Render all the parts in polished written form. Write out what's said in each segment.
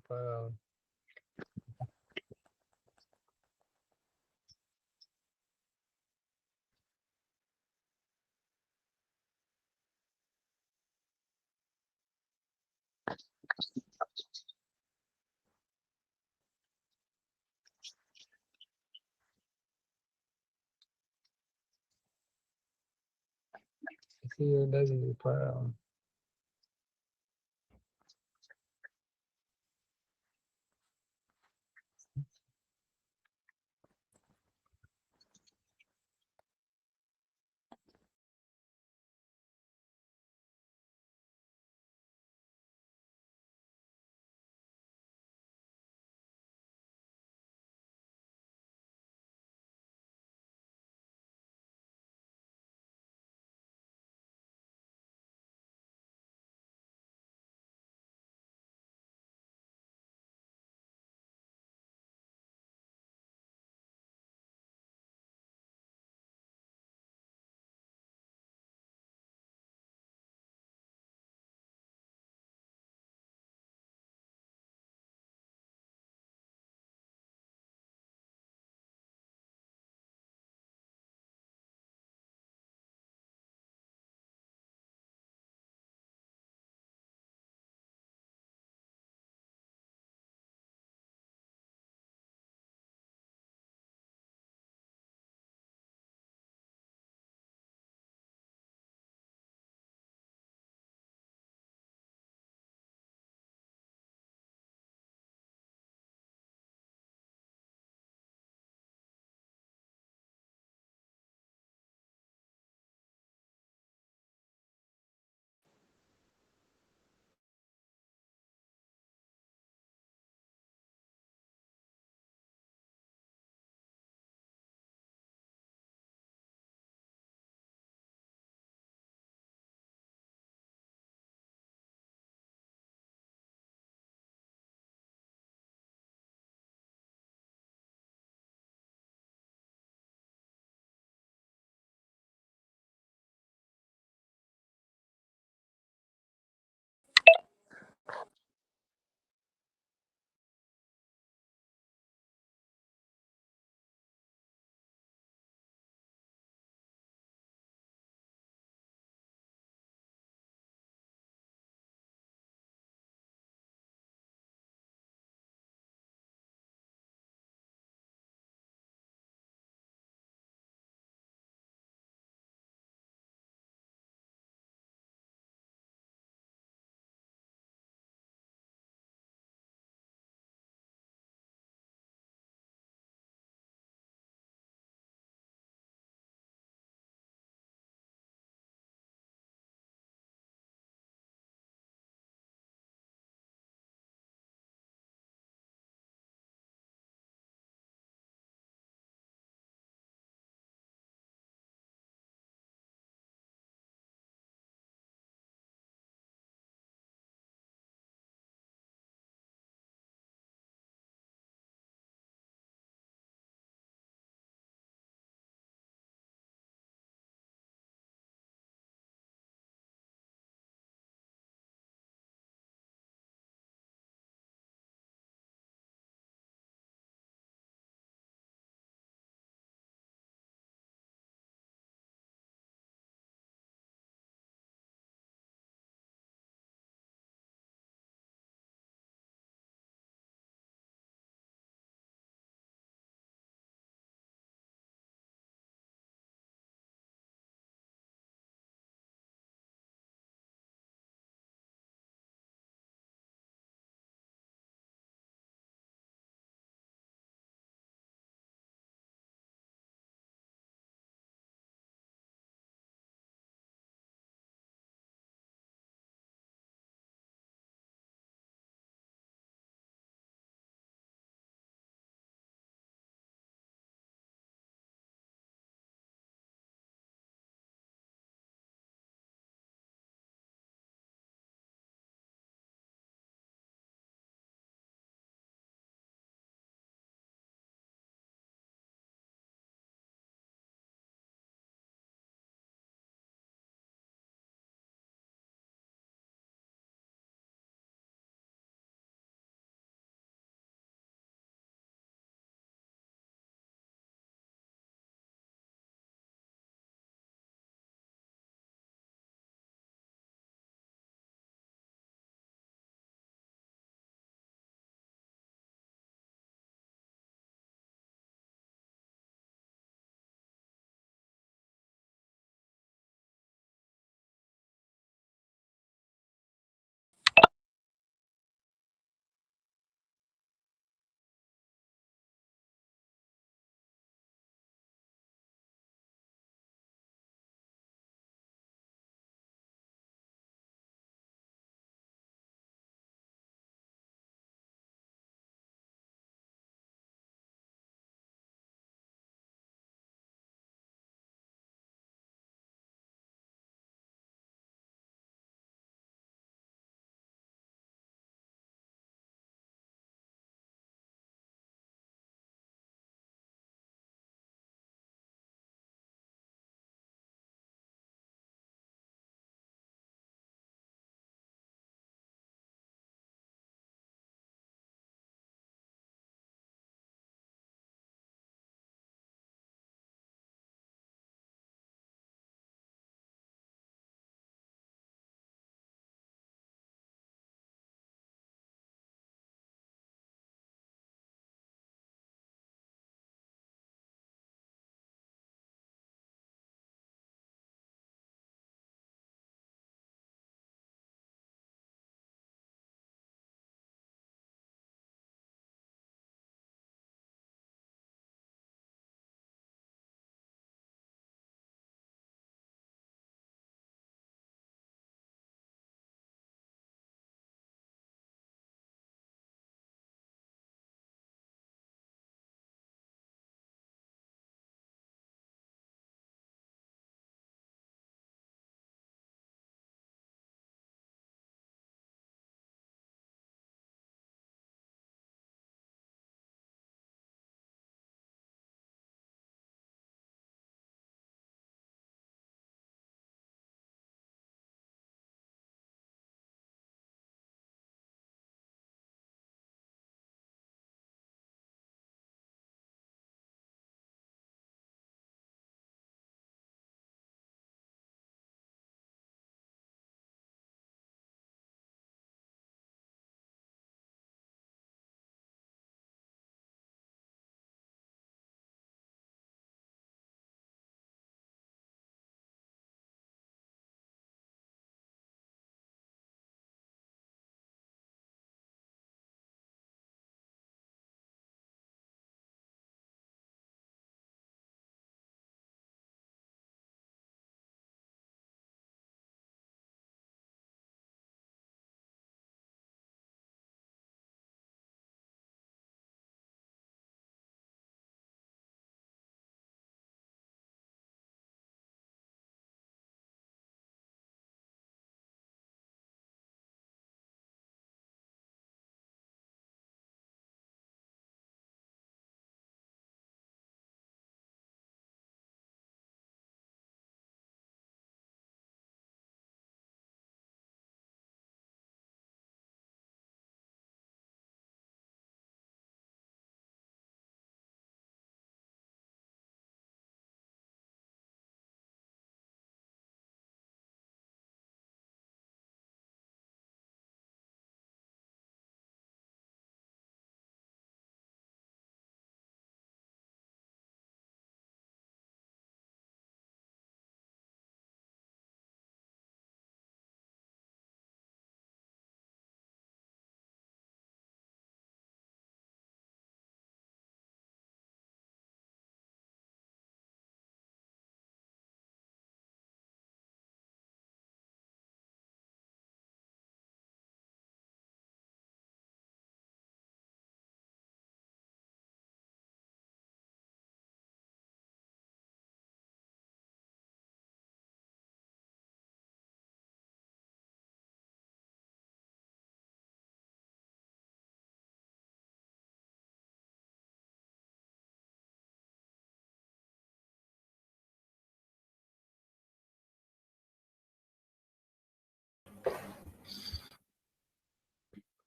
para sí, para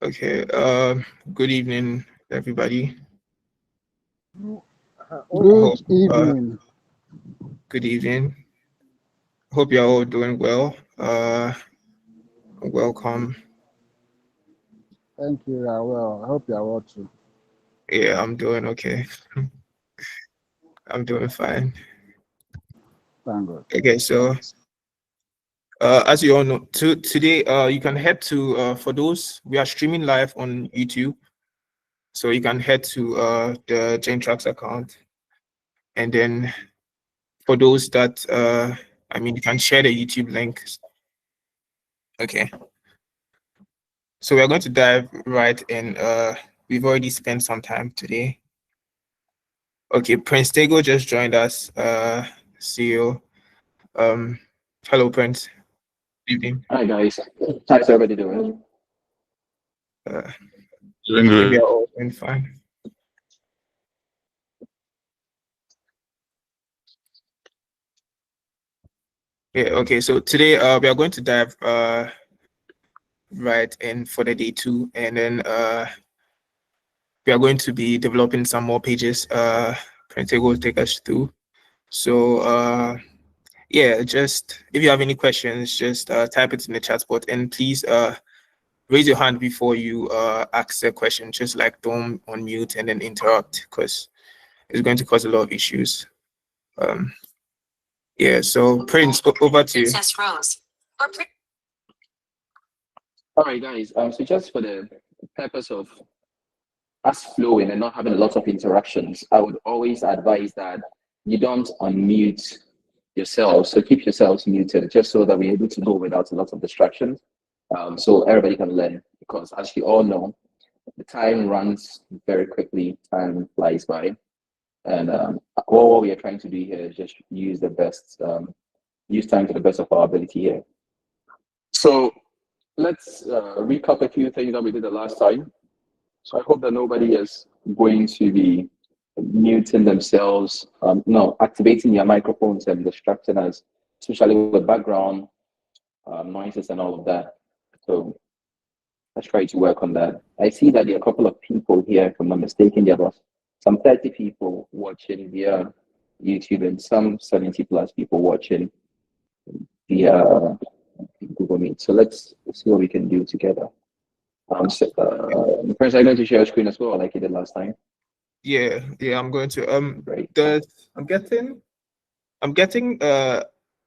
Okay. Good evening, everybody. Good Hope. evening. Good evening. Hope you're all doing well. Welcome. Thank you. You are well. I hope you are well too. Yeah, I'm doing okay. I'm doing fine. Thank God. Okay, so as you all know, today you can head to for those we are streaming live on YouTube, so you can head to the Gentrax account, and then for those that I mean, you can share the YouTube link. Okay, so we're going to dive right in. We've already spent some time today. Okay, Prince Tego just joined us. CEO. Um, Hello, Prince. Good evening. Hi guys, how's everybody doing? Uh, Doing I think we are good. all doing fine. Yeah. Okay. So today, we are going to dive right in for the day two, and then we are going to be developing some more pages. Prince Tego will take us through. So yeah, just if you have any questions, just type it in the chat box, and please raise your hand before you ask a question. Just like don't unmute and then interrupt, because it's going to cause a lot of issues. Yeah, so Prince, over to you. All right, guys. So just for the purpose of us flowing and not having a lot of interactions, I would always advise that you don't unmute yourselves. So keep yourselves muted, just so that we're able to go without a lot of distractions. So everybody can learn, because as you all know, the time runs very quickly, time flies by, and what we are trying to do here is just use time to the best of our ability here. So let's recap a few things that we did the last time. So I hope that nobody is going to be muting themselves, no, activating your microphones and distracting us, especially with background noises and all of that. So let's try to work on that. I see that there are a couple of people here, if I'm not mistaken. There was some 30 people watching via YouTube and some 70 plus people watching via Google Meet. So let's see what we can do together. First, I'm going to share a screen as well, like you did last time. Yeah, I'm going to Great. the I'm getting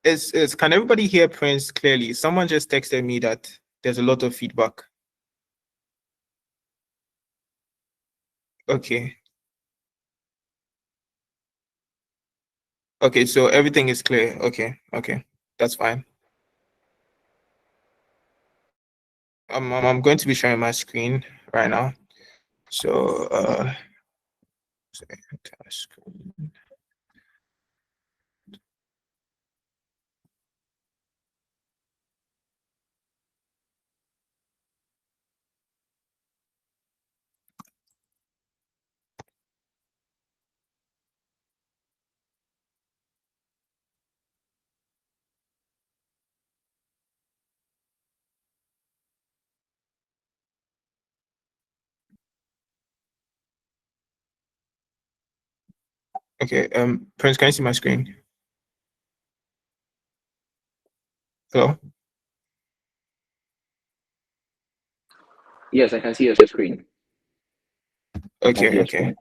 is can everybody hear Prince clearly? Someone just texted me that there's a lot of feedback. Okay. Okay, so everything is clear. Okay. That's fine. I'm going to be sharing my screen right now. So screen. Okay, Prince, can you see my screen? Hello? Yes, I can see your screen. Okay.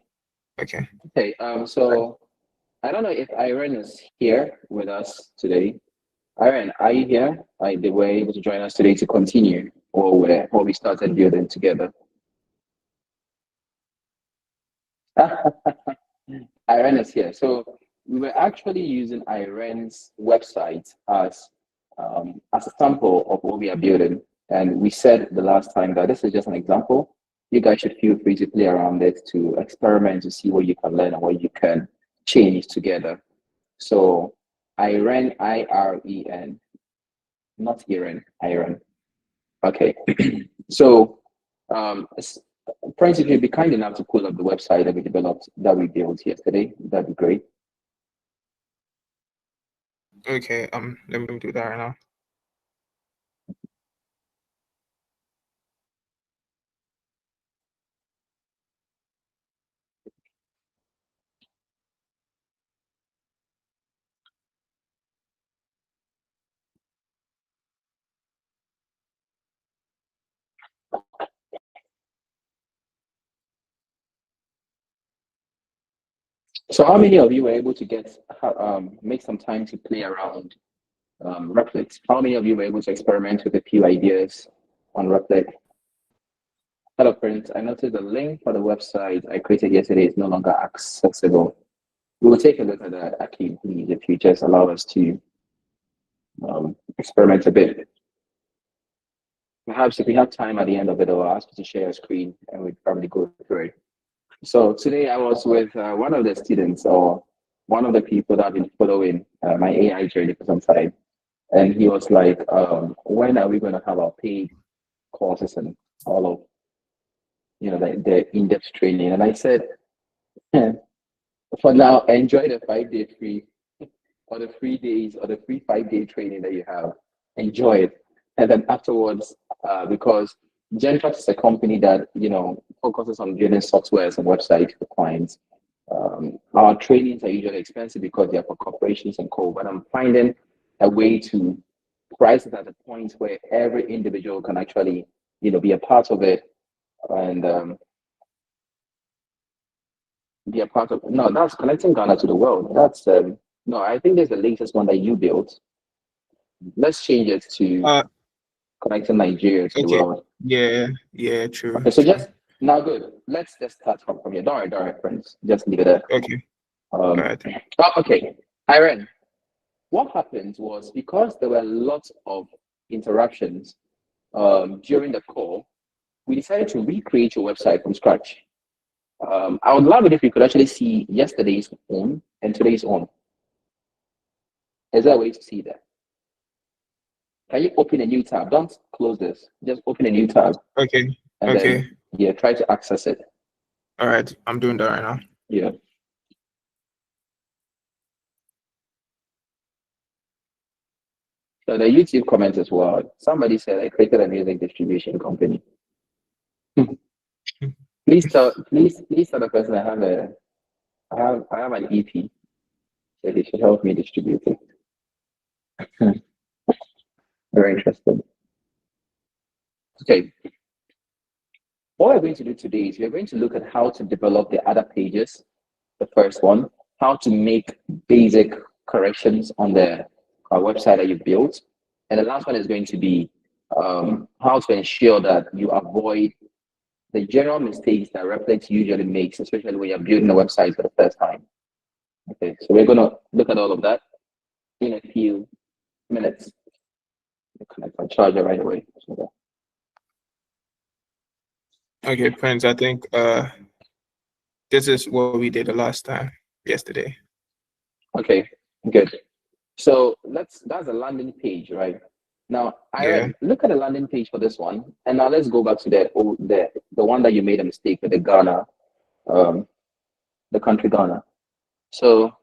Okay. So I don't know if Irene is here with us today. Irene, are you here? They were able to join us today to continue, or we started building together. Irene is here. So we were actually using Irene's website as a sample of what we are building. And we said the last time that this is just an example. You guys should feel free to play around it, to experiment, to see what you can learn and what you can change together. So Irene, Iren, not Irene, Irene. Okay. So Prince, if you'd be kind enough to pull up the website that we developed, that we built yesterday, that'd be great. Okay, let me do that right now. So how many of you were able to make some time to play around Replit? How many of you were able to experiment with a few ideas on Replit? Hello, friends. I noticed the link for the website I created yesterday is no longer accessible. We will take a look at that, actually, please, if you just allow us to experiment a bit. Perhaps if we have time at the end of it, I'll ask you to share a screen and we'll probably go through it. So today I was with one of the students or one of the people that have been following my AI journey for some time. And he was like, when are we going to have our paid courses and all of, the in-depth training? And I said, for now, enjoy the 5-day free or the 3 days or the free 5-day training that you have. Enjoy it. And then afterwards, because Gentrack is a company that, focuses on building softwares and websites for clients. Our trainings are usually expensive because they're for corporations and co. But I'm finding a way to price it at a point where every individual can actually, be a part of it and be a part of. No, that's connecting Ghana to the world. That's no, I think there's the latest one that you built. Let's change it to connecting Nigeria to the world. Yeah, true. Okay, so true. just now, good. Let's just start from here. Don't worry, friends. Just leave it there. Okay. All right. Okay, Irene. What happened was because there were lots of interruptions during the call, we decided to recreate your website from scratch. I would love it if you could actually see yesterday's on and today's on. Is there a way to see that? Can you open a new tab? Don't close this. Just open a new tab. Okay. And then, try to access it. All right. I'm doing that right now. Yeah. So the YouTube comment as well. Somebody said I created a music distribution company. Please tell the person I have an EP. So they should help me distribute it. Very interested. Okay. What we're going to do today is we're going to look at how to develop the other pages. The first one, how to make basic corrections on the website that you built. And the last one is going to be how to ensure that you avoid the general mistakes that Replit usually makes, especially when you're building a website for the first time. Okay, so we're going to look at all of that in a few minutes. I'll connect my charger right away. Okay, friends, I think this is what we did the last time, yesterday. Okay, good. So that's a landing page, right? Now, look at the landing page for this one, and now let's go back to the one that you made a mistake with the Ghana, the country Ghana. So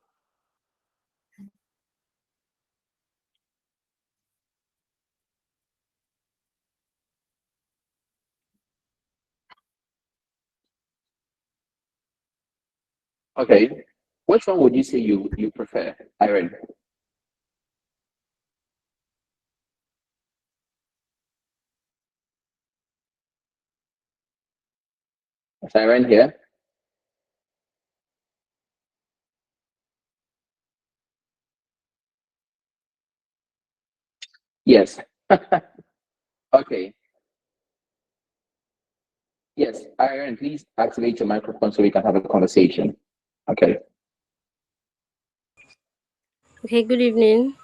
okay, which one would you say you prefer, Irene? Is Irene here? Yes. Okay. Yes, Irene, please activate your microphone so we can have a conversation. Okay. Okay, good evening.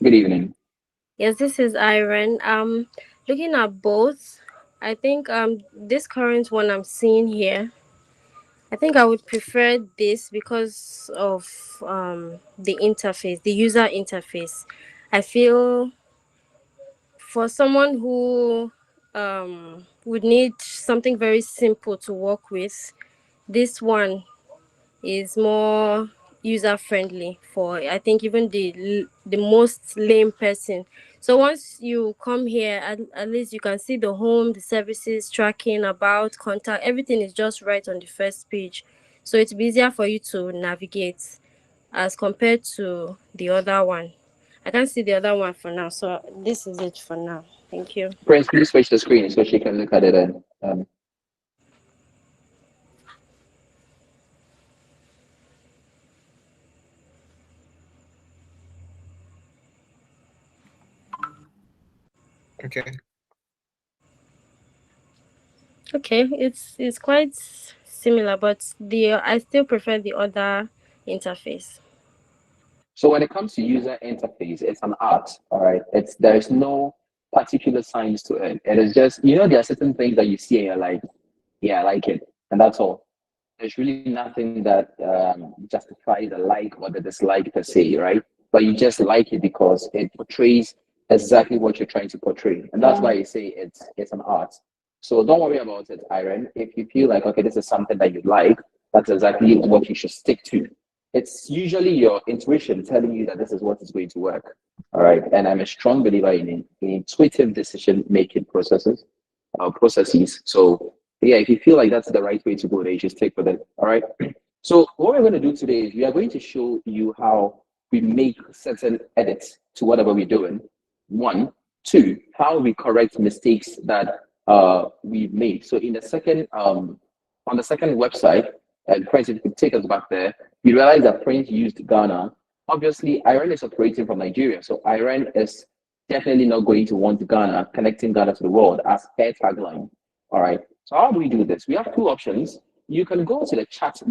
Good evening. Yes, this is Irene. Looking at both, I think this current one I'm seeing here, I think I would prefer this because of the interface, the user interface. I feel for someone who would need something very simple to work with, this one is more user friendly for, I think, even the most lame person. So once you come here, at least you can see the home, the services, tracking, about, contact, everything is just right on the first page. So it's easier for you to navigate as compared to the other one. I can't see the other one for now, so this is it for now. Thank you. Prince, please switch the screen so she can look at it and Okay. Okay, it's quite similar, but I still prefer the other interface. So when it comes to user interface, it's an art, all right? There's no particular science to it. It is just, there are certain things that you see and you're like, yeah, I like it. And that's all. There's really nothing that justifies the like or the dislike per se, right? But you just like it because it portrays exactly what you're trying to portray. And that's why you say it's an art. So don't worry about it, Irene. If you feel like, okay, this is something that you like, that's exactly what you should stick to. It's usually your intuition telling you that this is what is going to work. All right. And I'm a strong believer in intuitive decision making processes. So yeah, if you feel like that's the right way to go, then you just stick with it. All right. So what we're going to do today is we are going to show you how we make certain edits to whatever we're doing. One, two, how we correct mistakes that we've made. So in the second on the second website, and Prince, if you could take us back there, you realize that Prince used Ghana. Obviously, Iran is operating from Nigeria, so Iran is definitely not going to want Ghana, connecting Ghana to the world as their tagline. All right. So how do we do this? We have two options. You can go to the chat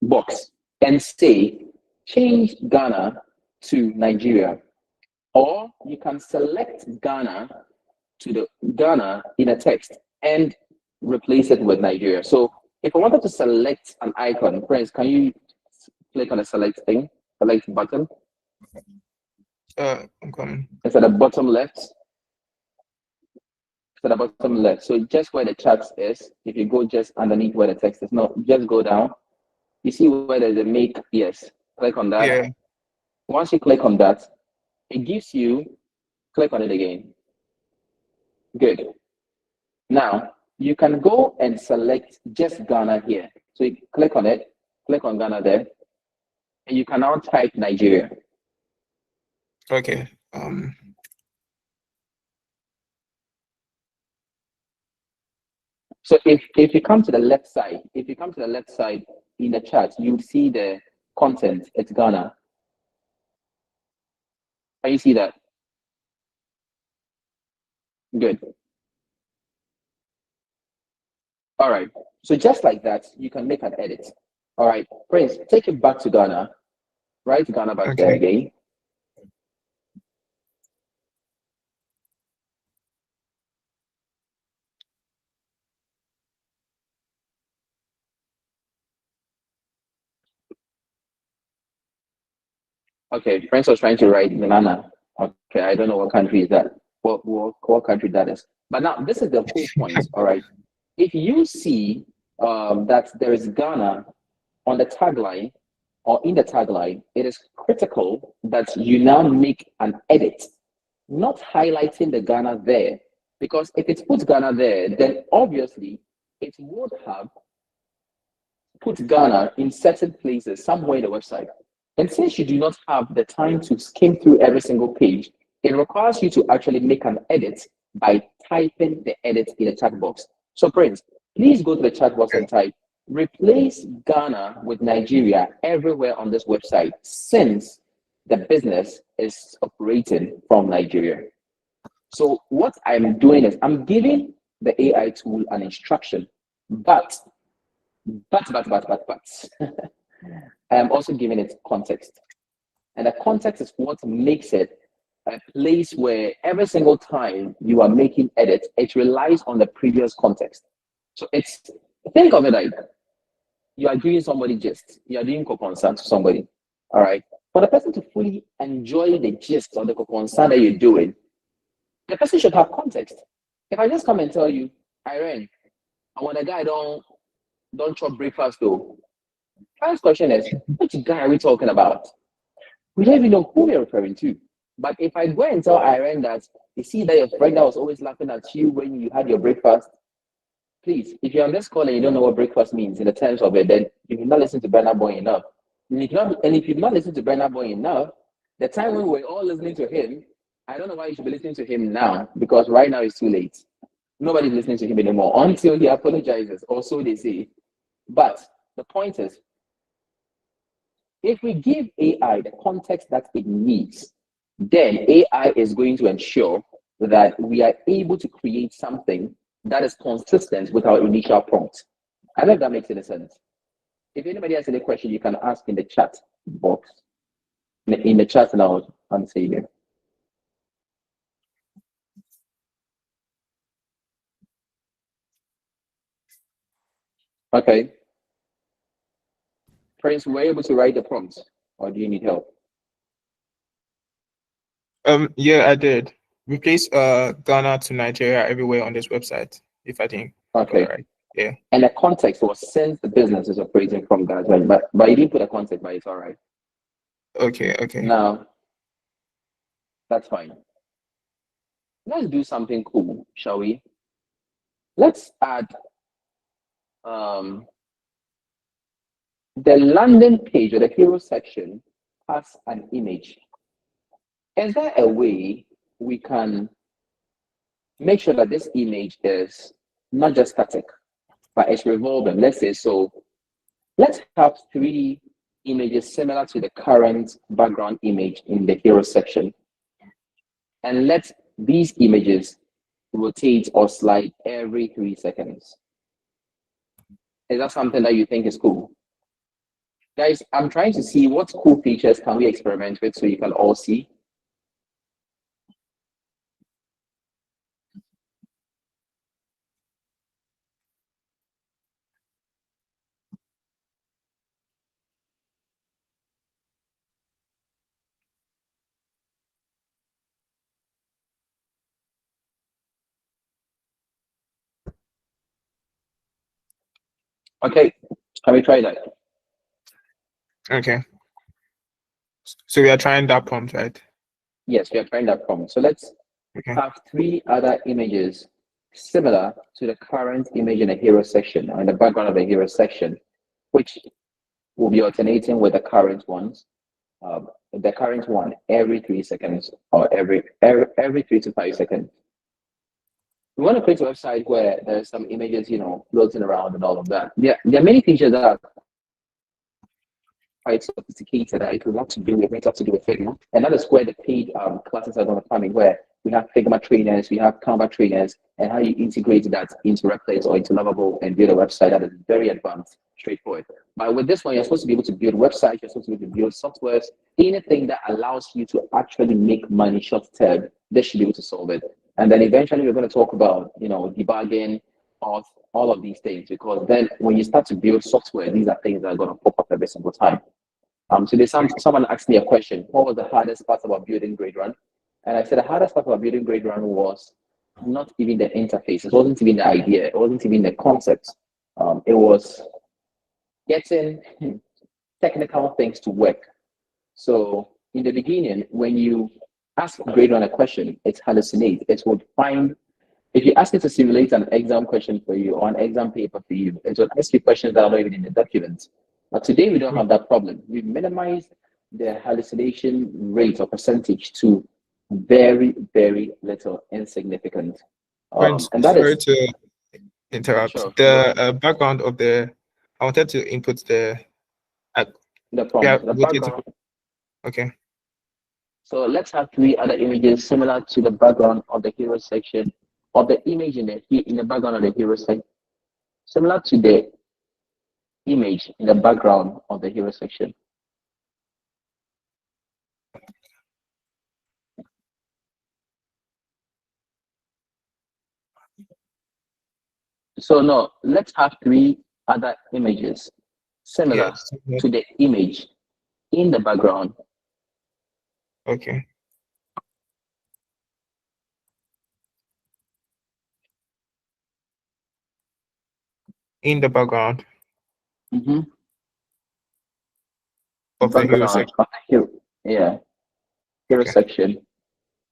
box and say, change Ghana to Nigeria. Or you can select Ghana to the Ghana in a text and replace it with Nigeria. So if I wanted to select an icon, friends, can you click on the select button? I'm coming. It's at the bottom left. It's at the bottom left. So just where the chat is, if you go just underneath where the text is, no, just go down. You see where there's a make, yes. Click on that. Yeah. Once you click on that, it gives you, click on it again. Good. Now, you can go and select just Ghana here. So you click on it, click on Ghana there, and you can now type Nigeria. Okay. So if you come to the left side, in the chat, you see the content, it's Ghana. Can you see that? Good. All right. So just like that, you can make an edit. All right. Prince, take it back to Ghana. Write Ghana back there again. Okay, Prince was trying to write banana. Okay, I don't know what country is that. What country that is. But now this is the whole point. All right. If you see that there is Ghana on the tagline or in the tagline, it is critical that you now make an edit, not highlighting the Ghana there. Because if it puts Ghana there, then obviously it would have put Ghana in certain places somewhere in the website. And since you do not have the time to skim through every single page, it requires you to actually make an edit by typing the edit in the chat box. So Prince, please go to the chat box and type, replace Ghana with Nigeria everywhere on this website since the business is operating from Nigeria. So what I'm doing is I'm giving the AI tool an instruction, but I am also giving it context. And the context is what makes it a place where every single time you are making edits, it relies on the previous context. So think of it like you are doing somebody gist, you are doing co-concern to somebody. All right. For the person to fully enjoy the gist of the co-concern that you're doing, the person should have context. If I just come and tell you, Irene, I want a guy don't chop breakfast though. First question is, which guy are we talking about? We don't even know who we're referring to. But if I go and tell Irene that you see that your friend that was always laughing at you when you had your breakfast, please, if you're on this call and you don't know what breakfast means in the terms of it, then you've not listened to Burna Boy enough. And if you've not listened to Burna Boy enough, the time when we were all listening to him, I don't know why you should be listening to him now, because right now it's too late. Nobody's listening to him anymore until he apologizes, or so they say. But the point is, if we give AI the context that it needs, then AI is going to ensure that we are able to create something that is consistent with our initial prompt. I don't know if that makes any sense. If anybody has any question, you can ask in the chat box. In the chat, and I'll answer you. Okay. Prince, were you able to write the prompts, or do you need help? Yeah, I did. Replace Ghana to Nigeria everywhere on this website, if I think. Okay. All right. Yeah. And the context was since the business is operating from Ghana, but you didn't put a context, but it's all right. Okay. Okay. Now, that's fine. Let's do something cool, shall we? Let's add the landing page or the hero section has an image. Is there a way we can make sure that this image is not just static, but it's revolving? Let's say so. Let's have 3 images similar to the current background image in the hero section. And let these images rotate or slide every 3 seconds. Is that something that you think is cool? Guys, I'm trying to see what cool features can we experiment with so you can all see. Okay, can we try that? Okay. So we are trying that prompt, right? Yes, we are trying that prompt. So let's Okay. have 3 other images similar to the current image in the hero section or in the background of the hero section, which will be alternating with the current ones. The current one every 3 seconds or every 3 to 5 seconds. We want to create a website where there's some images, floating around and all of that. There are many features that are quite sophisticated that it will have to do with Figma. And that is where the paid classes are going to come in, where we have Figma trainers, we have Canva trainers, and how you integrate that into Replit or into Lovable and build a website that is very advanced, straightforward. But with this one, you're supposed to be able to build websites, you're supposed to be able to build softwares, anything that allows you to actually make money short term, they should be able to solve it. And then eventually we're going to talk about, debugging, of all of these things, because then when you start to build software, these are things that are going to pop up every single time. So there's someone asked me a question: what was the hardest part about building GradeRun? And I said the hardest part about building GradeRun was not even the interface. It wasn't even the idea. It wasn't even the concept. It was getting technical things to work. So in the beginning, when you ask GradeRun a question, it hallucinates. It would find, if you ask it to simulate an exam question for you or an exam paper for you, it will ask you questions that are not even in the document. But today we don't have that problem. We've minimized the hallucination rate or percentage to very, very little, insignificant. Friends, And that sorry is to interrupt. sure The background of I wanted to input the yeah, prompt, the rotate it. background. Okay. So let's have 3 other images similar to the background of the hero section, or the image in the background of the hero section, similar to the image in the background of the hero section. So no, let's have 3 other images similar Yes. to the image in the background. Okay. In the background Mm-hmm. of the hero Background section. of the hero, yeah, hero Okay. section,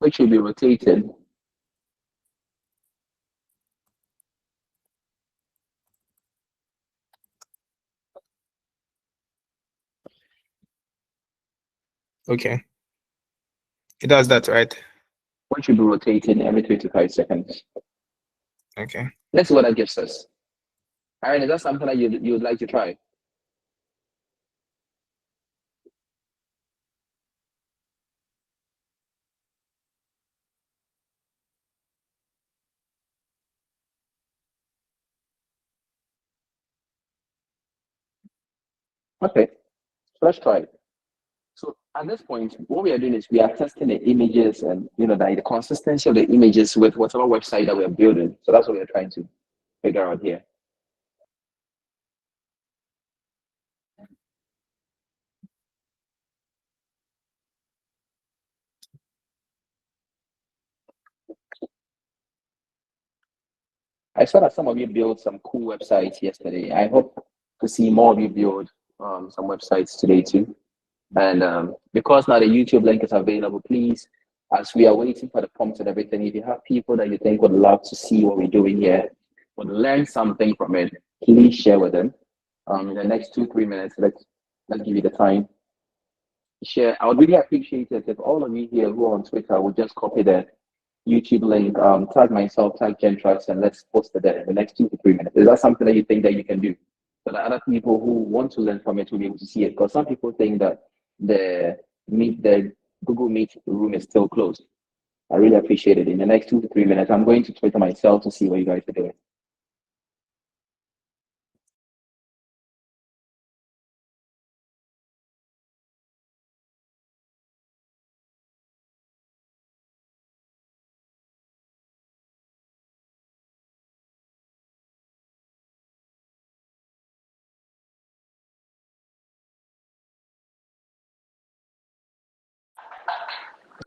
which will be rotated. Okay. It does that, right? Which will be rotated every 3 to 5 seconds. Okay. Let's see what that gives us. Aaron, is that something that you would like to try? Okay, so let's try it. So at this point, what we are doing is we are testing the images and the consistency of the images with whatever website that we are building. So that's what we are trying to figure out here. I saw that some of you built some cool websites yesterday. I hope to see more of you build some websites today too. And because now the YouTube link is available, please, as we are waiting for the prompts and everything, if you have people that you think would love to see what we're doing here, would learn something from it, please share with them. In the next 2-3 minutes, let's give you the time to share. I would really appreciate it if all of you here who are on Twitter would just copy the YouTube link, tag myself, tag Gentrax, and let's post it there in the next 2-3 minutes. Is that something that you think that you can do? So that other people who want to learn from it will be able to see it. Because some people think that the Google Meet room is still closed. I really appreciate it. In the next 2-3 minutes, I'm going to Twitter myself to see what you guys are doing.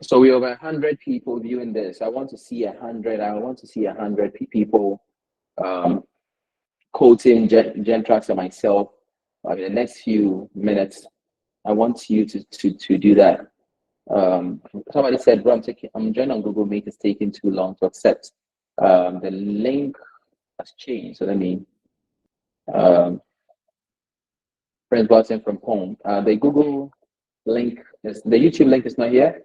So we're over 100 people viewing this. I want to see 100. I want to see 100 people quoting Gentrax and myself in the next few minutes. I want you to do that. Somebody said, bro, I'm joining on Google Meet. It's taking too long to accept. The link has changed. So let me press button from home. The Google link is the YouTube link is not here.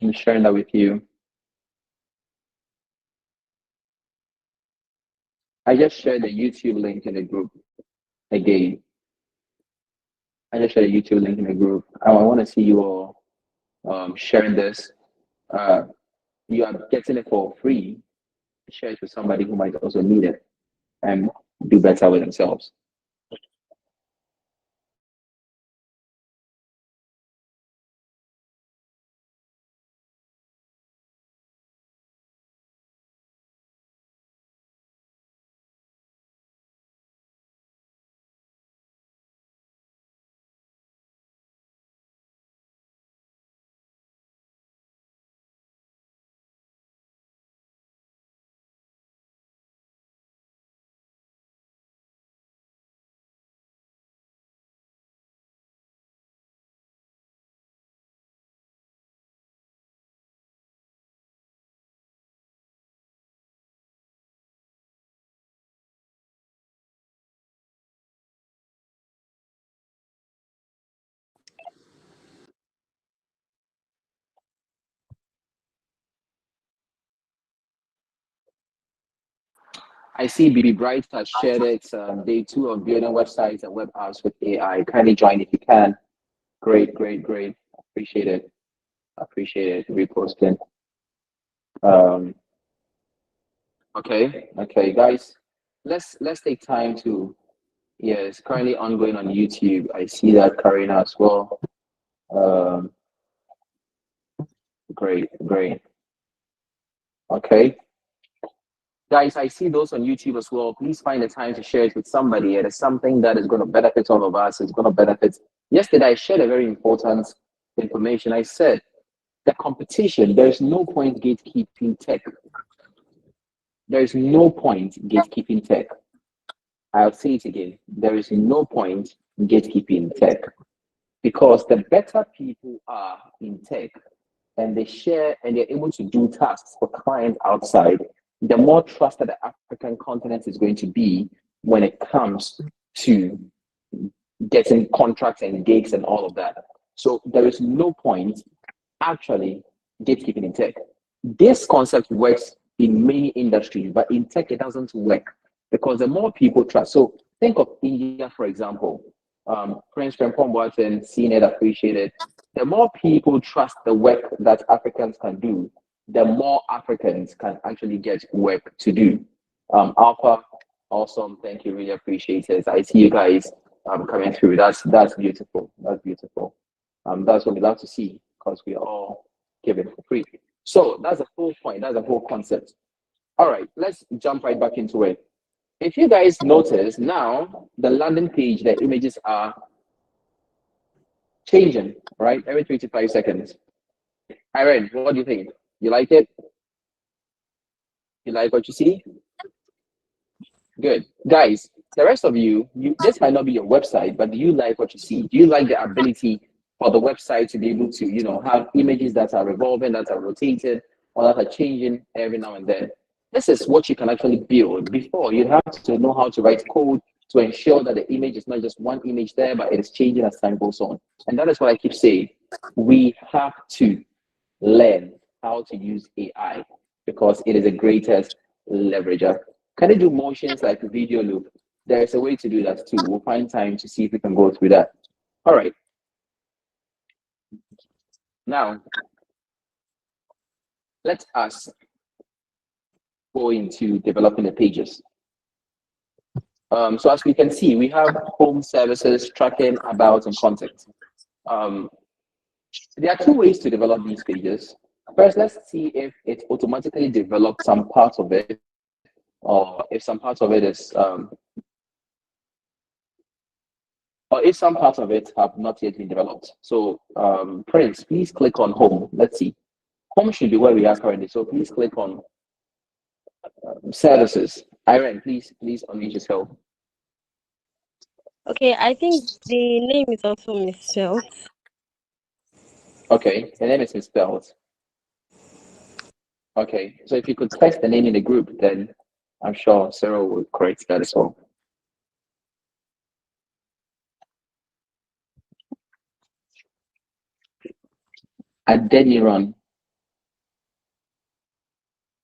I'm sharing that with you. I just shared the YouTube link in the group again. I just shared a YouTube link in the group. I want to see you all sharing this. You are getting it for free. Share it with somebody who might also need it and do better with themselves. I see BB Bright has shared it. Day 2 of building websites and web apps with AI. Kindly join if you can. Great. Appreciate it. Reposting. Okay, guys. Let's take time to. Yeah, it's currently ongoing on YouTube. I see that Karina as well. Great. Okay. Guys, I see those on YouTube as well. Please find the time to share it with somebody. It is something that is going to benefit all of us. It's going to benefit. Yesterday, I shared a very important information. I said the competition, there's no point gatekeeping tech. There's no point gatekeeping tech. I'll say it again. There is no point gatekeeping tech because the better people are in tech and they share and they're able to do tasks for clients outside, the more trusted the African continent is going to be when it comes to getting contracts and gigs and all of that. So there is no point actually gatekeeping in tech. This concept works in many industries, but in tech it doesn't work because the more people trust. So think of India, for example. Prince Prempom Boateng, seen it, appreciated. The more people trust the work that Africans can do, the more Africans can actually get work to do. Alpha, awesome. Thank you. Really appreciate it. I see you guys coming through. That's beautiful. That's beautiful. That's what we love to see because we are all given for free. So that's the whole point. That's the whole concept. All right, let's jump right back into it. If you guys notice now, the landing page, the images are changing, right? Every 3 to 5 seconds. Irene, what do you think? You like it? You like what you see? Good. Guys, the rest of you, this might not be your website, but do you like what you see? Do you like the ability for the website to be able to, have images that are revolving, that are rotated, or that are changing every now and then? This is what you can actually build. Before, you have to know how to write code to ensure that the image is not just one image there, but it is changing as time goes on. And that is what I keep saying. We have to learn how to use AI because it is the greatest leverager. Can it do motions like a video loop? There's a way to do that too. We'll find time to see if we can go through that. All right. Now, let us go into developing the pages. So as we can see, we have home, services, tracking, about, and content. There are two ways to develop these pages. First, let's see if it automatically develops some parts of it, or if some parts of it is, or if some parts of it have not yet been developed. So, Prince, please click on home. Let's see. Home should be where we are currently. So please click on services. Irene, please unmute yourself. Okay, I think the name is also misspelled. Okay, the name is misspelled. Okay, so if you could text the name in the group, then I'm sure Sarah will correct that as well. Adeniran.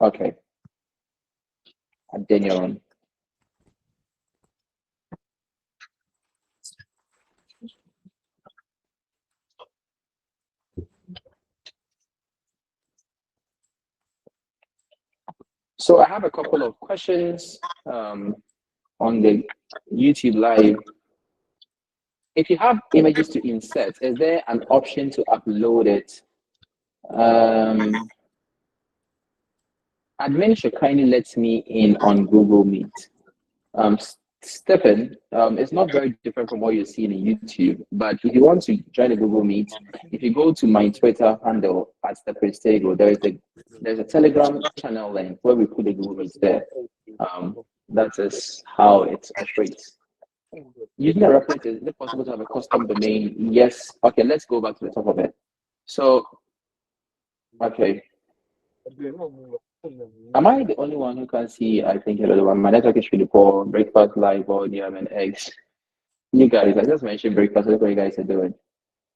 Okay. Adeniran. So I have a couple of questions on the YouTube live. If you have images to insert, is there an option to upload it? Admin should kindly let me in on Google Meet. Stephen, it's not very different from what you're seeing in YouTube, but if you want to join the Google Meet, if you go to my Twitter handle at Stephen Stego, there's a Telegram channel link where we put the Google Meet there. That is how it operates. Using a reference, is it possible to have a custom domain? Yes. Okay, let's go back to the top of it. So, okay. Am I the only one who can see? I think my network is really poor. Breakfast, live, audio, and eggs. You guys, I just mentioned breakfast. Look what you guys are doing.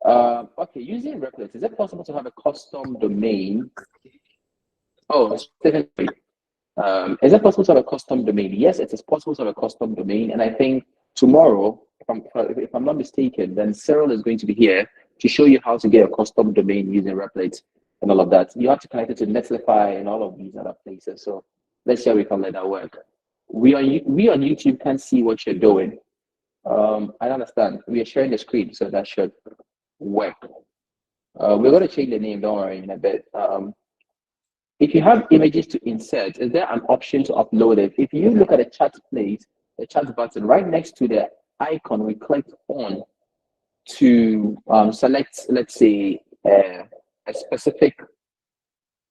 Okay, using Replit, is it possible to have a custom domain? Oh, Stephen, is it possible to have a custom domain? Yes, it is possible to have a custom domain, and I think tomorrow, if I'm not mistaken, then Cyril is going to be here to show you how to get a custom domain using Replit and all of that. You have to connect it to Netlify and all of these other places. So let's see how we can let that work. We on YouTube can't see what you're doing. I understand. We are sharing the screen, so that should work. We're going to change the name, don't worry, in a bit. If you have images to insert, is there an option to upload it? If you look at the chat place, the chat button right next to the icon, we click on to select, let's say, a specific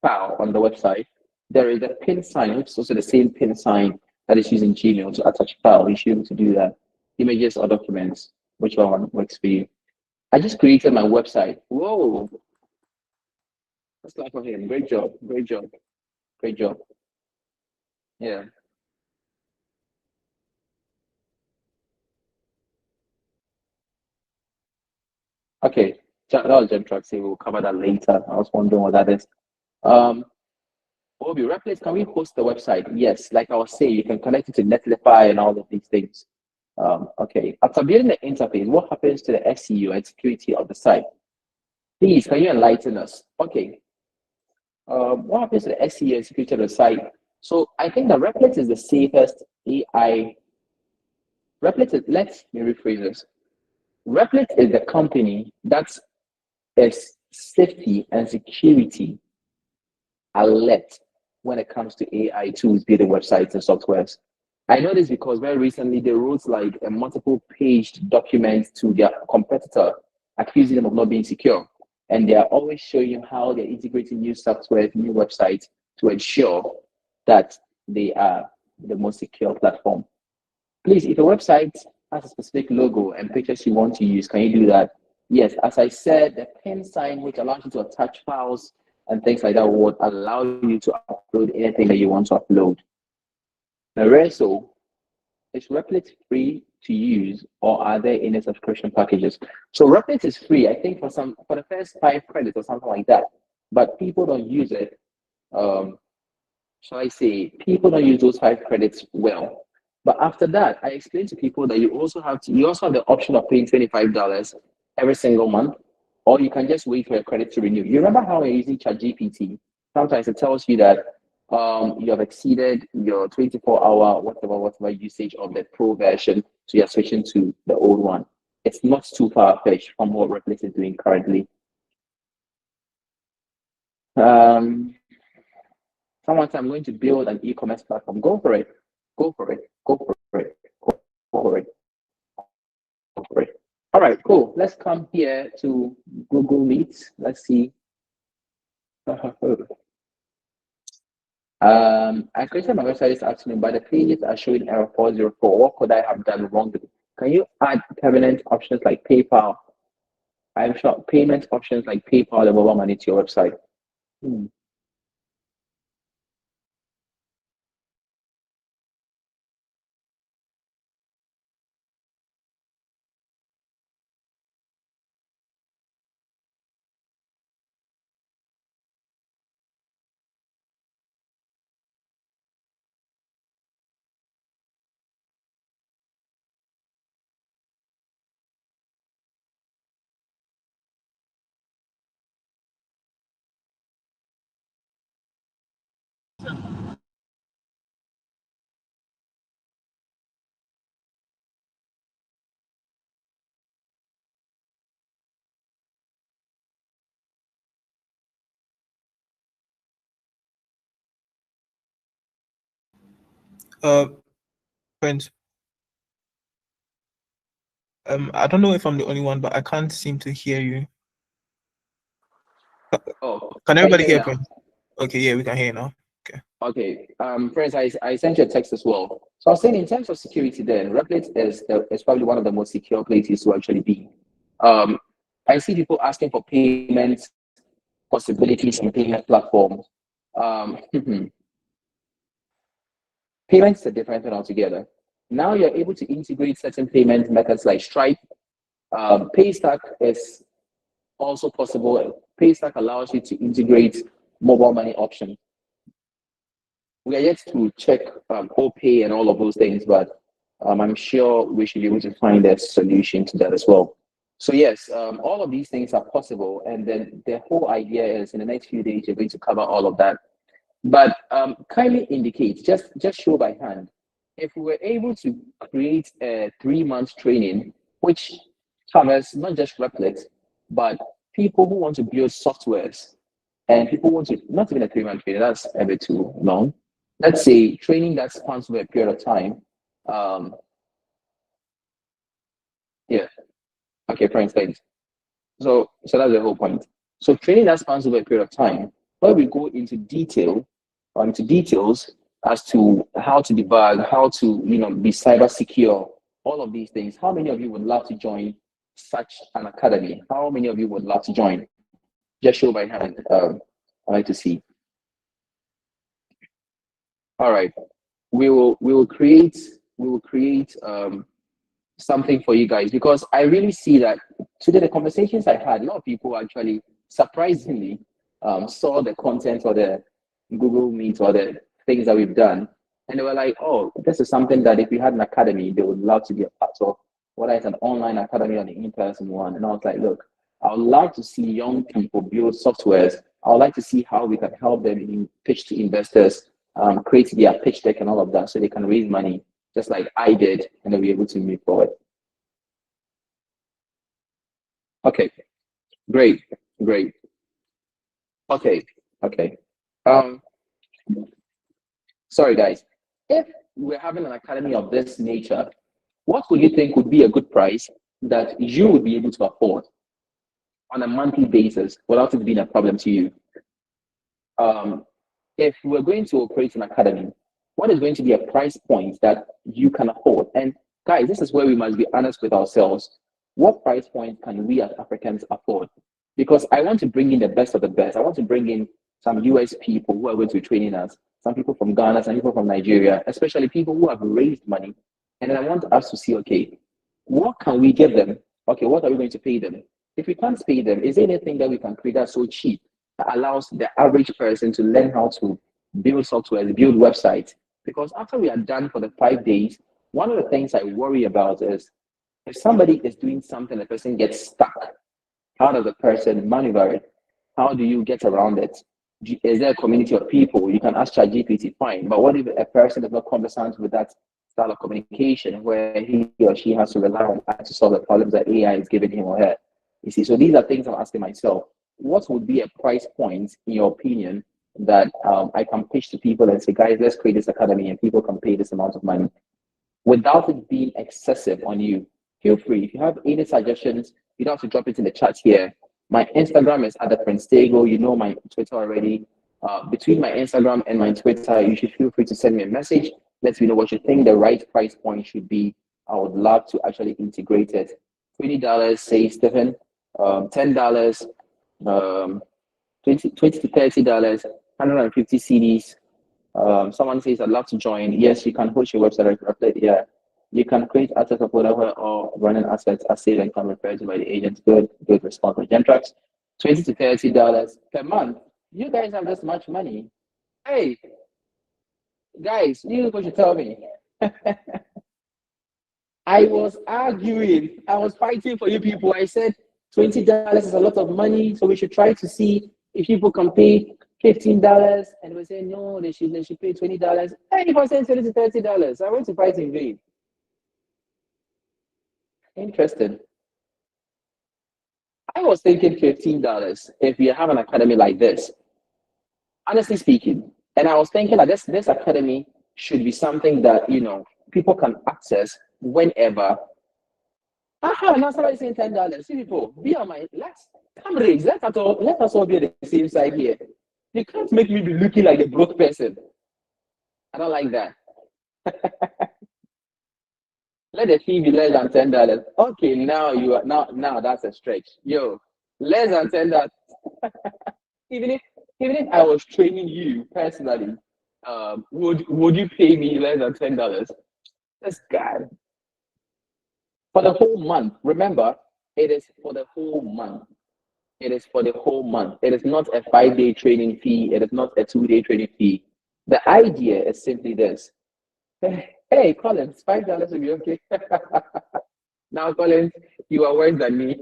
file on the website. There is a pin sign, which is also the same pin sign that is using Gmail to attach file. You should be able to do that. Images or documents, which one works for you? I just created my website. Whoa. That's like for him. Great job. Great job. Great job. Yeah. Okay. That was Gentraxy. We'll cover that later. I was wondering what that is. Obi, Replit, can we host the website? Yes. Like I was saying, you can connect it to Netlify and all of these things. Okay. After building the interface, what happens to the SEO and security of the site? Please, can you enlighten us? Okay. what happens to the SEO and security of the site? So I think that Replit is the safest AI. Let me rephrase this. Replit is the company that is safety and security alert when it comes to AI tools, building websites and softwares. I know this because very recently they wrote like a multiple paged document to their competitor accusing them of not being secure. And they are always showing you how they're integrating new software, new websites to ensure that they are the most secure platform. Please, if a website has a specific logo and pictures you want to use, can you do that? Yes, as I said, the pin sign, which allows you to attach files and things like that, would allow you to upload anything that you want to upload. The rest, so is Replit free to use, or are there any subscription packages? So Replit is free, I think, for the first 5 credits or something like that. But people don't use it. Shall I say, people don't use those 5 credits well. But after that, I explained to people that you also have the option of paying $25 every single month, or you can just wait for your credit to renew. You remember how you're using ChatGPT? Sometimes it tells you that you have exceeded your 24-hour whatever usage of the pro version, so you're switching to the old one. It's not too far-fetched from what Replit is doing currently. Someone said, I'm going to build an e-commerce platform. Go for it. Go for it. Go for it. Go for it. Go for it. All right, cool. Let's come here to Google Meet. Let's see. I created my website this afternoon, but the pages are showing error 404. What could I have done wrong? Can you add permanent options like PayPal? I'm sure payment options like PayPal and mobile money to your website. Friends. I don't know if I'm the only one, but I can't seem to hear you. Oh, Can everybody hear? now? Okay, yeah, we can hear now. Okay, friends, I sent you a text as well. So I was saying, in terms of security, then Replit is probably one of the most secure places to actually be. I see people asking for payment possibilities and payment platforms. Payments is a different thing altogether. Now you're able to integrate certain payment methods like Stripe. Paystack is also possible. Paystack allows you to integrate mobile money options. We are yet to check OPay and all of those things, but I'm sure we should be able to find a solution to that as well. So yes, all of these things are possible, and then the whole idea is in the next few days you're going to cover all of that. But kindly indicate, just show by hand, if we were able to create a 3-month training, which covers not just Replit, but people who want to build softwares, and people want to, not even a 3-month training, that's a bit too long. Let's say training that spans over a period of time. Yeah. Okay, for instance. So that's the whole point. So training that spans over a period of time, where we go into details as to how to debug, how to be cyber secure, all of these things. How many of you would love to join such an academy? How many of you would love to join? Just show by hand. I'd like to see. All right. We will create something for you guys, because I really see that today the conversations I had, a lot of people actually surprisingly saw the content or the Google Meet or the things that we've done, and they were like, oh, this is something that if we had an academy they would love to be a part of, whether it's an online academy or an in-person one. And I was like, look, I would love to see young people build softwares I would like to see how we can help them in pitch to investors, create their pitch deck and all of that so they can raise money just like I did, and then we're able to move forward. Okay, great. Okay. Sorry guys. If we're having an academy of this nature, what would you think would be a good price that you would be able to afford on a monthly basis without it being a problem to you? If we're going to operate an academy, what is going to be a price point that you can afford? And guys, this is where we must be honest with ourselves. What price point can we as Africans afford? Because I want to bring in the best of the best. I want to bring in some US people who are going to be training us, some people from Ghana, some people from Nigeria, especially people who have raised money. And then I want us to see, okay, what can we give them? Okay, what are we going to pay them? If we can't pay them, is there anything that we can create that's so cheap that allows the average person to learn how to build software, build websites? Because after we are done for the 5 days, one of the things I worry about is if somebody is doing something, the person gets stuck. How does the person maneuver it? How do you get around it? Is there a community of people? You can ask ChatGPT, fine. But what if a person is not conversant with that style of communication where he or she has to rely on AI to solve the problems that AI is giving him or her? You see, so these are things I'm asking myself. What would be a price point, in your opinion, that I can pitch to people and say, guys, let's create this academy and people can pay this amount of money without it being excessive on you? Feel free. If you have any suggestions, you don't have to drop it in the chat here. My Instagram is @PrinceDago. You know my Twitter already. Between my Instagram and my Twitter, you should feel free to send me a message. Let me know what you think the right price point should be. I would love to actually integrate it. $20, say Stephen. $10, 20 to $30, 150 CDs. Someone says, I'd love to join. Yes, you can host your website reflect here. You can create assets of whatever or running assets as saved and can referred to by the agent. Good response from Gentrax. $20 to $30 per month. You guys have this much money. Hey, guys, you should tell me. I was arguing. I was fighting for you people. I said $20 is a lot of money, so we should try to see if people can pay $15. And we say no, they should pay $20. Hey, if I say $20 to $30, I went to fight in vain. Interesting. I was thinking $15 if we have an academy like this. Honestly speaking, and I was thinking that this academy should be something that people can access whenever. Now somebody saying $10. See people, be on my let's let us all be on the same side here. You can't make me be looking like a broke person. I don't like that. Let the fee be less than $10. Okay, now that's a stretch. Yo, less than $10. even if I was training you personally, would you pay me less than $10? This guy. For the whole month. Remember, it is for the whole month. It is for the whole month. It is not a 5-day training fee. It is not a 2-day training fee. The idea is simply this. Hey, Collins, $5 will be okay. Now, Collins, you are worse than me.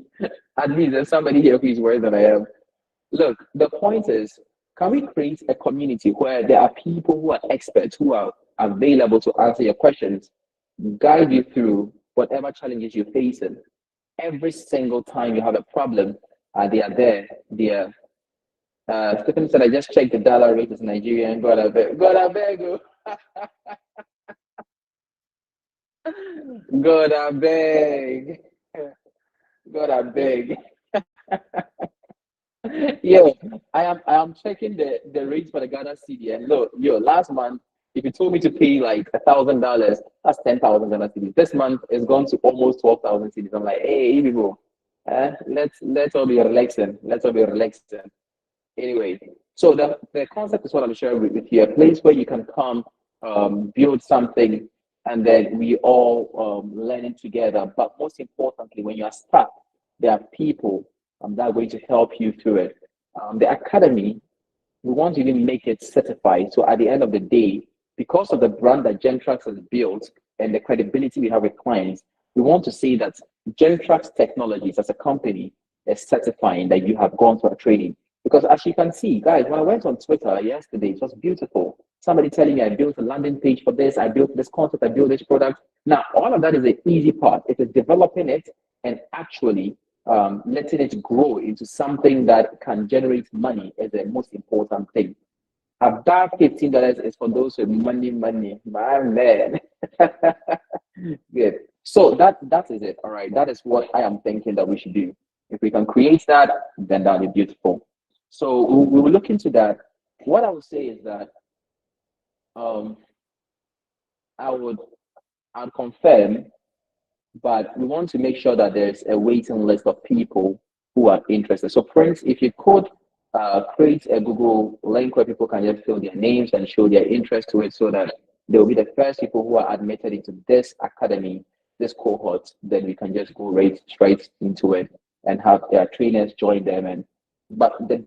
At least there's somebody here who is worse than I am. Look, the point is, can we create a community where there are people who are experts, who are available to answer your questions, guide you through whatever challenges you're facing? Every single time you have a problem, they are there. Stephen said, I just checked the dollar rate is Nigerian. God, I beg. God, I beg. God, I beg. God, I beg. Yo, I am checking the rates for the Ghana CD, and look, last month, if you told me to pay like $1,000, that's 10,000 Ghana CDs. This month it's gone to almost 12,000 CDs. I'm like, hey, people, let's all be relaxing. Let's all be relaxing. Anyway, so the concept is what I'm sharing with you. A place where you can come, build something, and then we all learning together. But most importantly, when you are stuck, there are people that are going to help you through it. The academy, we want to even make it certified. So at the end of the day, because of the brand that Gentrax has built and the credibility we have with clients, we want to say that Gentrax Technologies as a company is certifying that you have gone through a training. Because as you can see, guys, when I went on Twitter yesterday, it was beautiful. Somebody telling me I built a landing page for this, I built this concept, I built this product. Now, all of that is the easy part. It is developing it and actually letting it grow into something that can generate money is the most important thing. About $15 is for those with money, my man. Good. So that is it. All right. That is what I am thinking that we should do. If we can create that, then that'll be beautiful. So we will look into that. What I would say is that I would confirm, but we want to make sure that there's a waiting list of people who are interested. So, friends, if you could create a Google link where people can just fill their names and show their interest to it, so that they will be the first people who are admitted into this academy, this cohort, then we can just go right straight into it and have their trainers join them. And but the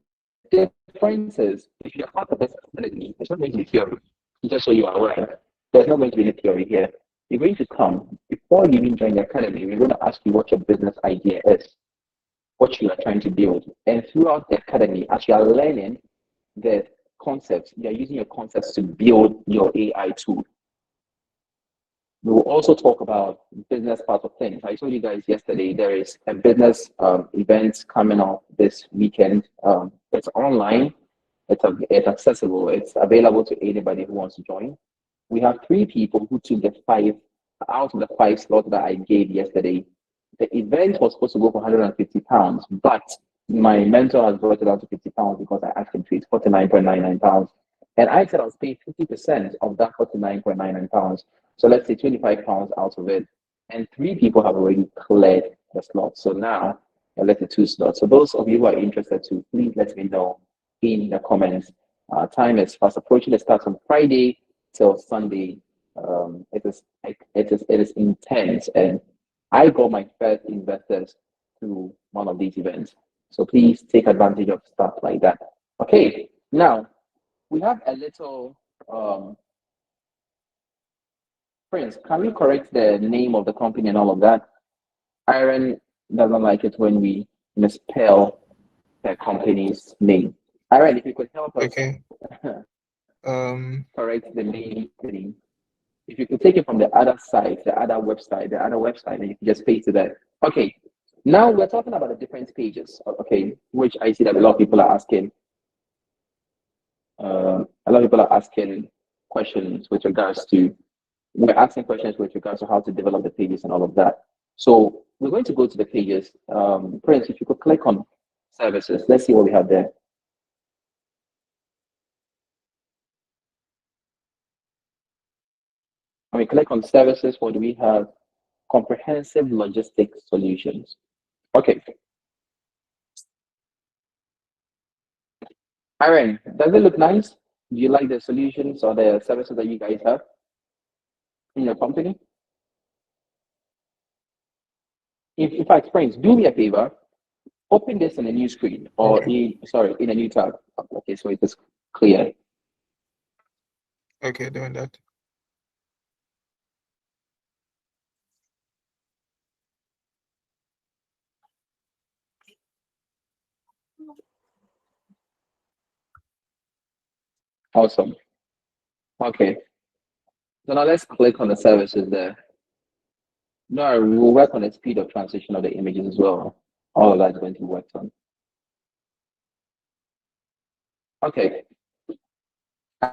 difference is, if you're part of this academy, it's not going to be theory. Just so you are aware, there's not going to be any theory here. You're going to come, before you even join the academy, we're going to ask you what your business idea is, what you are trying to build. And throughout the academy, as you are learning the concepts, you're using your concepts to build your AI tool. We will also talk about business part of things. I told you guys yesterday, there is a business event coming up this weekend. It's online, it's accessible, it's available to anybody who wants to join. We have 3 people who took the 5 out of the 5 slots that I gave yesterday. The event was supposed to go for £150, but my mentor has brought it down to £50 because I asked him to. It's £49.99. And I said I was paying 50% of that £49.99. So let's say £25 out of it. And 3 people have already cleared the slot. So now I left the 2 slots. So those of you who are interested to, please let me know in the comments. Time is fast approaching. It starts on Friday till Sunday. It is intense, and I got my first investors through one of these events. So please take advantage of stuff like that. Okay, now we have a little Prince, can we correct the name of the company and all of that? Aaron doesn't like it when we misspell the company's name. Aaron, if you could help us Okay. correct the name. If you could take it from the other side, the other website, and you can just paste it there. Okay. Now we're talking about the different pages, okay, which I see that a lot of people are asking. A lot of people are asking questions with regards to, we're asking questions with regards to how to develop the pages and all of that. So we're going to go to the pages. Prince, if you could click on services, let's see what we have there. When we click on services, what do we have? Comprehensive logistics solutions. Okay. Aaron, does it look nice? Do you like the solutions or the services that you guys have in your company? In fact, friends, do me a favor, open this in a new screen or in a new tab. Okay, so it is clear. Okay, doing that. Awesome. Okay. So now let's click on the services there. No, we'll work on the speed of transition of the images as well. All of that's going to be worked on. Okay.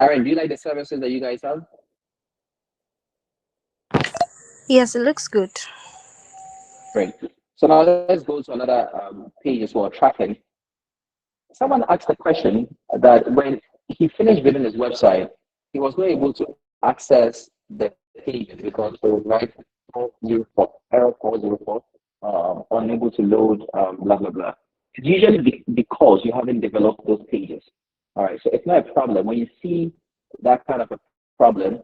Aaron, do you like the services that you guys have? Yes, it looks good. Great. So now let's go to another page as well, tracking. Someone asked a question that when he finished building his website, he was not able to access the page because it was right error 404, unable to load, blah, blah, blah. It's usually because you haven't developed those pages. All right, so it's not a problem. When you see that kind of a problem,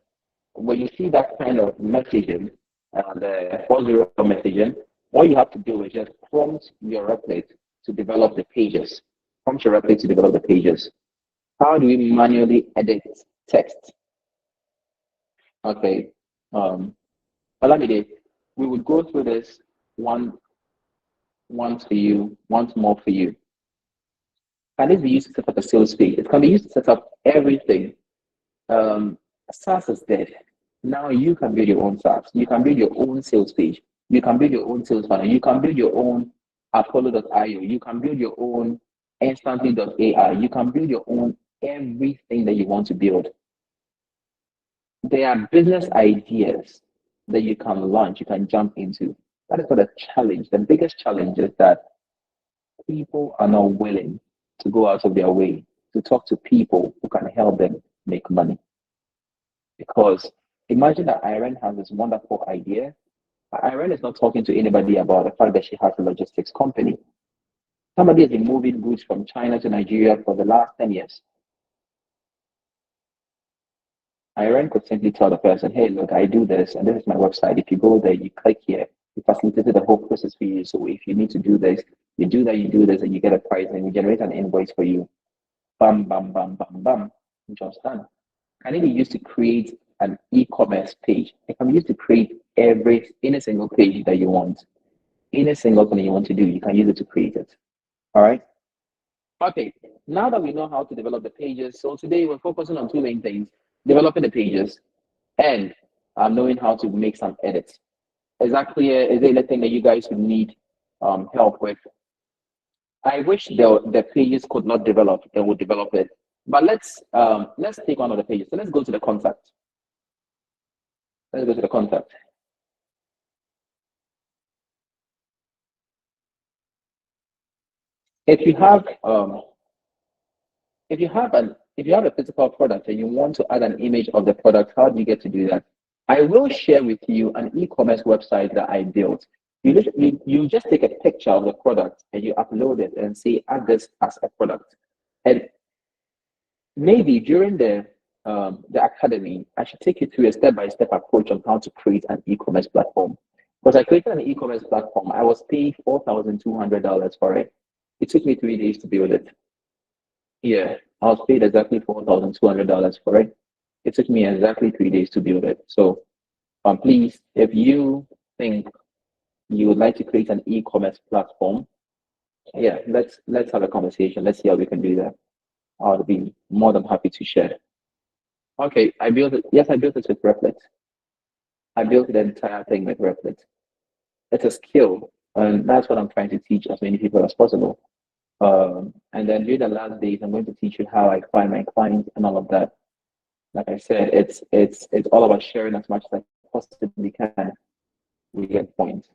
when you see that kind of messaging, the 40 messaging, all you have to do is just prompt your Replit to develop the pages. Prompt your Replit to develop the pages. How do we manually edit text? Okay. Olamide, we would go through this once for you, once more for you. Can this be used to set up a sales page? It can be used to set up everything. SaaS is dead. Now you can build your own SaaS. You can build your own sales page. You can build your own sales funnel. You can build your own Apollo.io. You can build your own Instantly.ai. You can build your own everything that you want to build. There are business ideas that you can launch, you can jump into. That is not a challenge. The biggest challenge is that people are not willing to go out of their way to talk to people who can help them make money. Because imagine that Irene has this wonderful idea. Irene is not talking to anybody about the fact that she has a logistics company. Somebody has been moving goods from China to Nigeria for the last 10 years. Irene could simply tell the person, hey, look, I do this, and this is my website. If you go there, you click here, you facilitated the whole process for you. So if you need to do this, you do that, you do this, and you get a price, and we generate an invoice for you. Bam, bam, bam, bam, bam. Just done. Can it be used to create an e-commerce page? It can be used to create any single page that you want. Any single thing you want to do, you can use it to create it. All right. Okay. Now that we know how to develop the pages, so today we're focusing on two main things: developing the pages and knowing how to make some edits. Is that clear? Is there anything that you guys would need help with? I wish the pages could not develop; they would develop it. But let's take one of the pages. So let's go to the contact. Let's go to the contact. If you have a physical product and you want to add an image of the product, how do you get to do that? I will share with you an e-commerce website that I built. You just take a picture of the product and you upload it and say, add this as a product. And maybe during the academy, I should take you through a step-by-step approach on how to create an e-commerce platform. Because I created an e-commerce platform, I was paid $4,200 for it. It took me 3 days to build it. Yeah, I was paid exactly $4,200 for it. It took me exactly 3 days to build it. So please, if you think you would like to create an e-commerce platform, yeah, let's have a conversation. Let's see how we can do that. I'll be more than happy to share. Okay, I built it. Yes, I built it with Replit. I built the entire thing with Replit. It's a skill, and that's what I'm trying to teach as many people as possible. And then during the last days, I'm going to teach you how I find my clients and all of that. Like I said, it's all about sharing as much as I possibly can. We get points.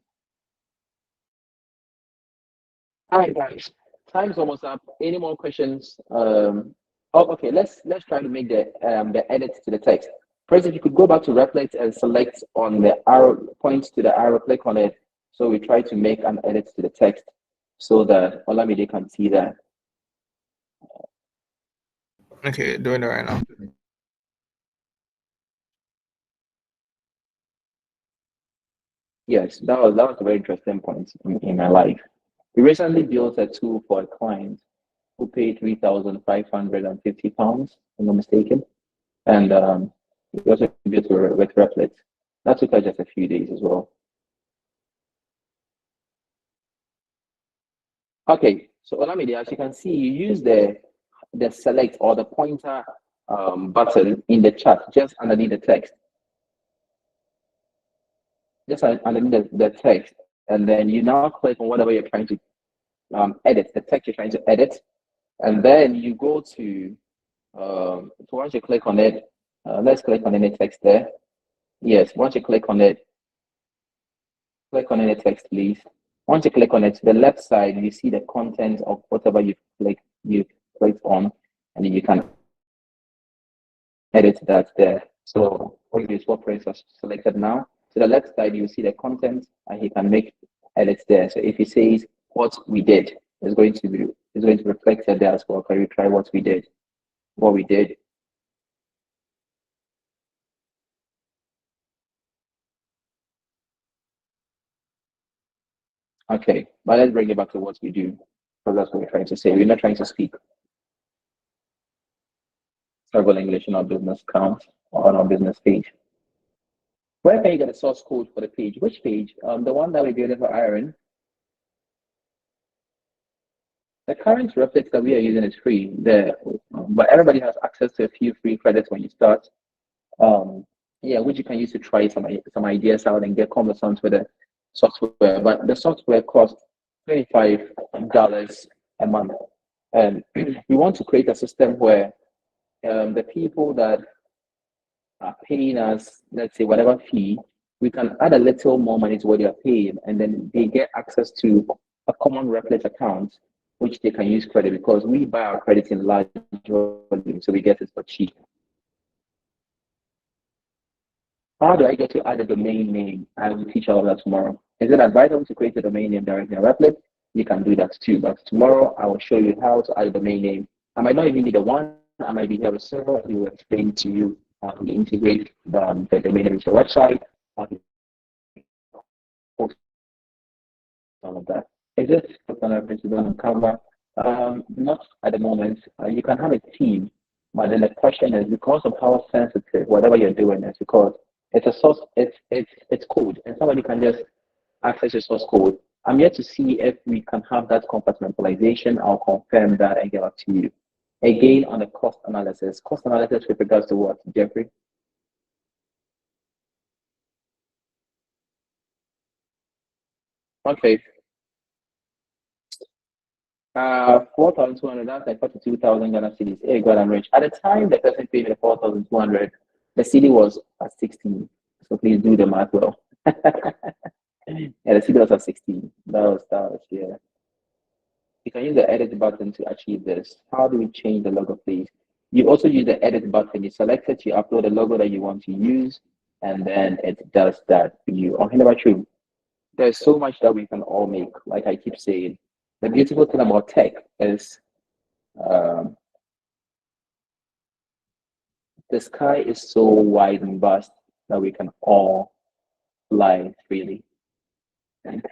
All right, guys. Time's almost up. Any more questions? Okay. Let's try to make the edits to the text. First, if you could go back to Replit and select on the arrow, point to the arrow, click on it. So we try to make an edit to the text so that Olamide can see that. Okay, doing it right now. Yes, that was a very interesting point in my life. We recently built a tool for a client who paid £3,550, if I'm not mistaken. And we also built with Replit. That took us just a few days as well. Okay, so Olamide, as you can see, you use the select or the pointer button in the chat just underneath the text. Just underneath the text, and then you now click on whatever you're trying to edit, the text you're trying to edit, and then you go to so once you click on it, let's click on any text there. Yes, once you click on it, click on any text, please. Once you click on it, to the left side, you see the content of whatever you clicked on, and then you can edit that there. So all you do is what phrase is selected now. To the left side, you see the content, and you can make edits there. So if it says what we did, it's going to reflect it there as well. Can you try what we did? What we did. Okay, but let's bring it back to what we do, because that's what we're trying to say. We're not trying to speak several English in our business account or on our business page. Where can you get a source code for the page? Which page? The one that we built for Irene. The current Replit that we are using is free. But everybody has access to a few free credits when you start. Yeah, which you can use to try some ideas out and get conversant with the software. But the software costs $25 a month, and we want to create a system where the people that are paying us, let's say whatever fee, we can add a little more money to what they are paying, and then they get access to a common Replit account, which they can use credit, because we buy our credit in large volume, so we get it for cheap. How do I get to add a domain name? I will teach all of that tomorrow. Is it advisable to create a domain name directly on Replit? You can do that too, but tomorrow I will show you how to add a domain name. I might not even need a one. I might be here with server. We will explain to you how to integrate the domain name into your website, how to post all of that. Is it on Canva? Not at the moment. You can have a team, but then the question is, because of how sensitive whatever you're doing is, because it's a source, it's code, and somebody can just access your source code. I'm yet to see if we can have that compartmentalization. I'll confirm that and get back to you. Again, on the cost analysis with regards to what, Jeffrey? Okay. 4,200, that's like 42,000 Ghana cedis. Hey, God, I'm rich. At the time the person paid me the 4,200, the CD was at 16. So please do the math well. Yeah, the CD was at 16. That was, yeah. You can use the edit button to achieve this. How do we change the logo, please? You also use the edit button. You select it, you upload the logo that you want to use, and then it does that for you. True. There's so much that we can all make, like I keep saying. The beautiful thing about tech is the sky is so wide and vast that we can all fly freely. Can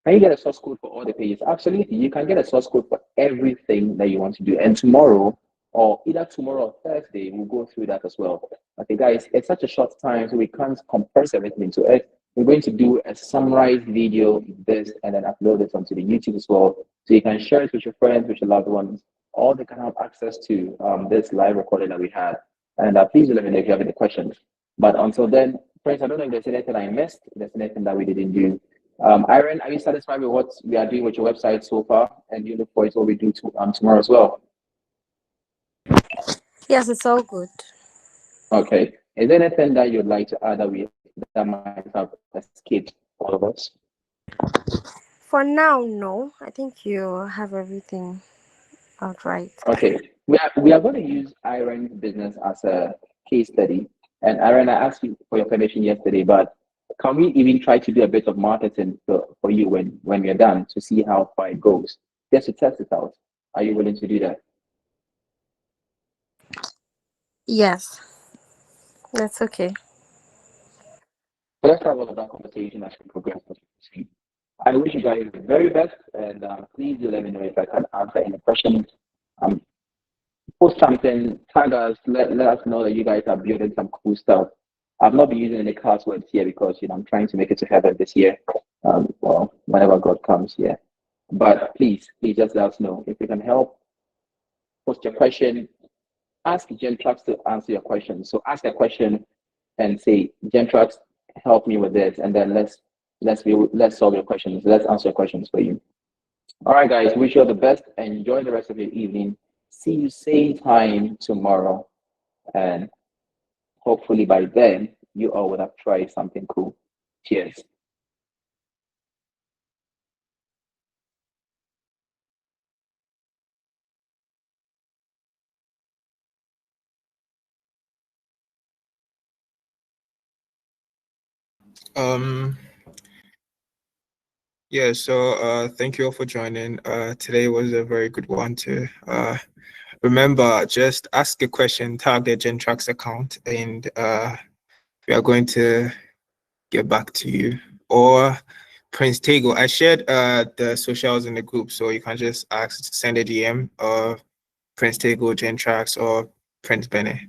you get a source code for all the pages? Absolutely. You can get a source code for everything that you want to do. And tomorrow, or either tomorrow or Thursday, we'll go through that as well. Okay, guys, it's such a short time, so we can't compress everything into it. We're going to do a summarized video of this and then upload it onto the YouTube as well. So you can share it with your friends, with your loved ones, or they can have access to this live recording that we had. And please let me know if you have any questions. But until then, friends, I don't know if there's anything I missed, if there's anything that we didn't do. Irene, are you satisfied with what we are doing with your website so far? And you look forward to what we do tomorrow as well? Yes, it's all good. Okay. Is there anything that you'd like to add that might have escaped all of us? For now, no. I think you have everything outright. Okay. We are going to use Iron's business as a case study. And Iron, I asked you for your permission yesterday, but can we even try to do a bit of marketing for you when we're done to see how far it goes? Just to test it out. Are you willing to do that? Yes. That's okay. Let's have all of that conversation as we progress. I wish you guys the very best, and please do let me know if I can answer any questions. Post something, tag us, let us know that you guys are building some cool stuff. I've not been using any curse words here because I'm trying to make it to heaven this year. Well, whenever God comes here. But please just let us know if we can help. Post your question. Ask Gentrax to answer your question. So ask a question and say, Gentrax, help me with this, and then let's solve your questions. Let's answer your questions for you. All right, guys. Wish you all the best. Enjoy the rest of your evening. See you same time tomorrow, and hopefully by then you all would have tried something cool. Cheers. Yeah, so thank you all for joining. Today was a very good one to remember, just ask a question, tag the Gentrax account, and we are going to get back to you. Or Prince Tego, I shared the socials in the group, so you can just ask to send a DM of Prince Tego, Gentrax, or Prince Benny.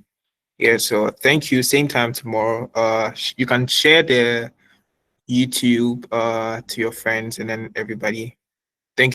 Yeah, so thank you. Same time tomorrow. You can share the YouTube to your friends and then everybody.